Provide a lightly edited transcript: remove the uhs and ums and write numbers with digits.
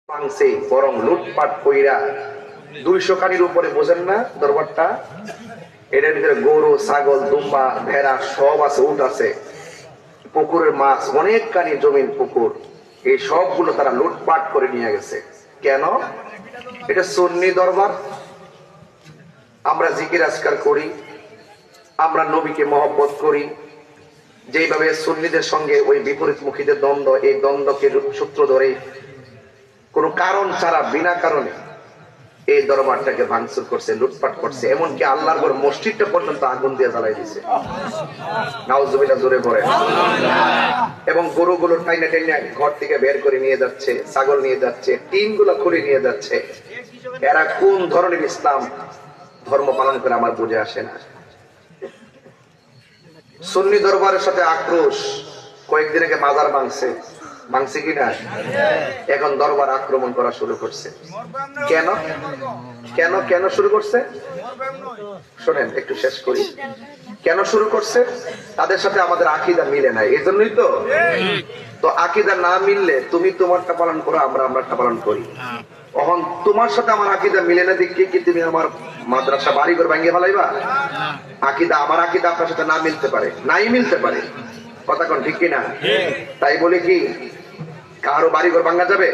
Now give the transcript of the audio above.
ভাঙছে বরং লুটপাট কইরা 200 কানির উপরে বোঝেন না দরবারটা, এটার ভিতরে গরু ছাগল দুম্বা ভেড়া সব আছে, উট আছে, পুকুরের মাছ অনেক কানি জমিন পুকুর, এই সবগুলো তারা লুটপাট করে নিয়ে গেছে। কেন? এটা সুন্নি দরবার। আমরা জিকির আজকার করি, আমরা নবীকে মহব্বত করি, যেইভাবে সুন্নিদের সঙ্গে ওই বিপরীত মুখীদের দ্বন্দ্ব, এই দ্বন্দ্বকে সূত্র ধরে কোন কারণ ছাড়া বিনা কারণে এই দরবারটাকে ভাঙচুর করছে, লুটপাট করছে, এমনকি আল্লাহর ঘর মসজিদটা পর্যন্ত আগুন দিয়ে জ্বালাই দিছে। নাউজুবিল্লাহ, জোরে পড়ে। এবং গরুগুলো টাইনা টাইনা ঘর থেকে বের করে নিয়ে যাচ্ছে, ছাগল নিয়ে যাচ্ছে, টিনগুলো খুলে নিয়ে যাচ্ছে। এরা কোন ধরনের ইসলাম ধর্ম পালন করে আমার বুঝে আসে না। সুন্নি দরবারের সাথে আক্রোশ, কয়েকদিন আগে মাজার ভাঙছে কিনা, এখন দরবার আক্রমণ করা শুরু করছে। কেন কেন কেন শুরু করছে? শোনেন, একটু শেষ করি। কেন শুরু করছে? তাদের সাথে আমাদের আকীদা মিলে নাই, এই জন্যই তো। তো আকীদা না মিললে তুমি তোমারটা পালন করো, আমরা আমরাটা পালন করি। এখন তোমার সাথে আমার আকীদা মিলে না দেখি কি তুমি আমার মাদ্রাসা বাড়িঘর ভাঙিয়ে ফেলাইবা? আকীদা, আমার আকীদা আপনার সাথে না মিলতে পারে, নাই মিলতে পারে, কথা কোন ঠিক কিনা? তাই বলে কি কারো বাড়িঘর ভাঙা যাবে?